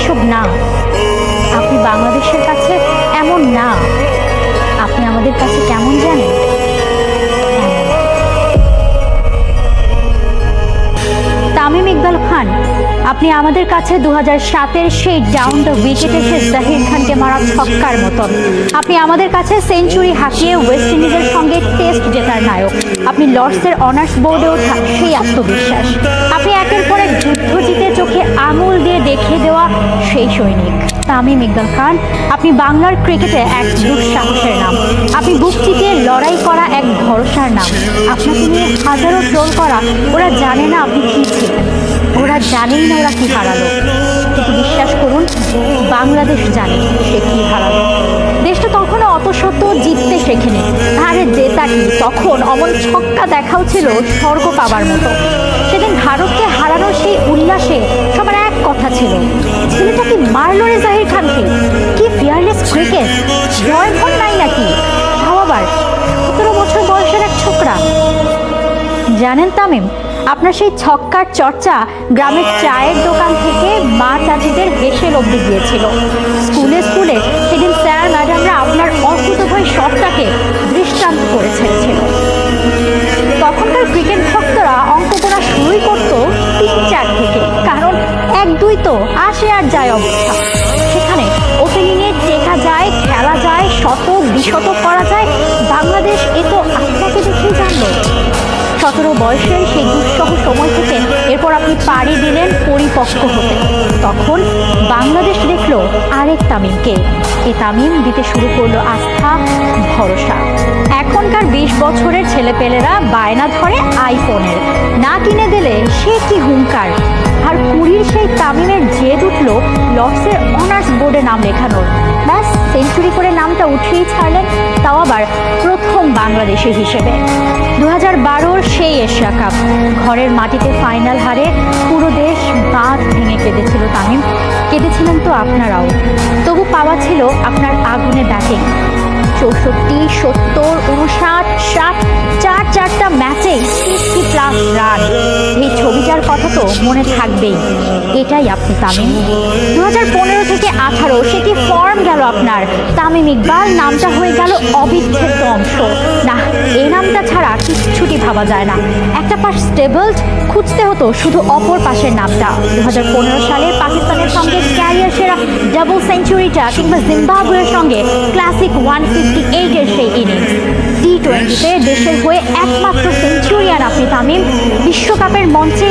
এসব না। আপনি বাংলাদেশের কাছে এমন না। আপনি আমাদের কাছে কেমন জানেন? তামিম ইকবাল খান, আপনি আমাদের কাছে 2007-এর সেই ডাউন দ্য উইকেট এসে জাহির খানকে মারা ছক্কার মতন। আপনি আমাদের কাছে সেঞ্চুরি হাঁকিয়ে ওয়েস্ট ইন্ডিজের সঙ্গে টেস্ট জেতার নায়ক। আপনি লর্ডসের অনার্স বোর্ডে ওঠা সেই আত্মবিশ্বাস। আপনি একের পর এক যুদ্ধ জিতে চোখে আঙুল দিয়ে দেখিয়ে দেওয়া সেই সৈনিক। তামিম ইকবাল খান, আপনি বাংলার ক্রিকেটে এক দুঃসাহসের নাম। আপনি বুক চিতিয়ে লড়াই করা এক ভরসার নাম। আপনাকে নিয়ে হাজারো ট্রোল করা, ওরা জানে না আপনি কি ছিলেন, ওরা জানেই না ওরা কি হারালো। কিন্তু বিশ্বাস করুন, বাংলাদেশ জানে সে কি হারালো। দেশটা তখনও অত শত জিততে শেখেনি। আরে জেতা কি, তখন অমন ছক্কা দেখাও ছিল স্বর্গ পাবার মতো। সেদিন ভারতকে হারানোর সেই উল্লাসে সবার এক কথা ছিল, ছেলেটা কি মারল রে জাহির খানকে, কি ফিয়ারলেস ক্রিকেট, জয় ভন নাই নাকি, তাও আবার 17 বছর বয়সের এক ছোকরা। জানেন তামিম, আপনার সেই ছক্কার চর্চা গ্রামের চায়ের দোকান থেকে মা চাচিদের হেসে অবধি গিয়েছিল। স্কুলে স্কুলে সেদিন স্যার ম্যাডামরা আপনার অকুতোভয় শটটাকে দৃষ্টান্ত করে ছেড়েছিল। তখনকার ক্রিকেট ভক্তরা অঙ্ক করা শুরুই করত 3-4 থেকে, কারণ 1-2 তো আসে আর যায় অবস্থা। সেখানে ওপেনিংয়ে টেকা যায়, খেলা যায়, শতক দ্বিশতক করা যায়। বাংলাদেশ এ তো আপনাকে দেখেই জানলো। 17 বয়সের সেই দুঃসহ সময় থেকে এরপর আপনি পাড়ি দিলেন পরিপক্ক হতে। তখন বাংলাদেশ দেখলো আরেক তামিমকে। এ তামিম দিতে শুরু করলো আস্থা, ভরসা। এখনকার 20 বছরের ছেলেপেলেরা বায়না ধরে আইফোনের, না কিনে দিলে সে কি হুঙ্কার। আর 20-র সেই তামিমের জেদ উঠল লর্ডসের অনার্স বোর্ডে নাম লেখানোর। ব্যাস, সেঞ্চুরি করে নামটা উঠিয়েই ছাড়লেন, তাও আবার প্রথম বাংলাদেশি হিসেবে। 2012-র সেই এশিয়া কাপ, ঘরের মাটিতে ফাইনাল হারে পুরো দেশ বাঁধ ভেঙে কেঁদেছিল তামিম। কেঁদেছিলেন তো আপনারাও। তবু পাওয়া ছিল আপনার আগুনে ব্যাটিং। 64, 70, 59, 60, 4-4টা ম্যাচে 60+ রান। এই ছবিটার কথা তো মনে থাকবেই। এটাই আপনি তামিম। 2015 থেকে 18 সে কি ফর্ম গেল আপনার। তামিম ইকবাল নামটা হয়ে গেল অবিচ্ছেদ্য অংশ। না, এই নামটা ছাড়া কিচ্ছুটি ভাবা যায় না। একটা পাশ স্টেবলড, খুঁজতে হতো শুধু অপর পাশের নামটা। 2015 সালে পাকিস্তানের সঙ্গে ক্যারিয়ার সেরা ডাবল সেঞ্চুরিটা, কিংবা জিম্বাবুয়ের সঙ্গে ক্লাসিক 158-এর সেই ইনিংস। T20-তে দেশের হয়ে একমাত্র সেঞ্চুরিয়ান আপনি তামিম। বিশ্বকাপের মঞ্চে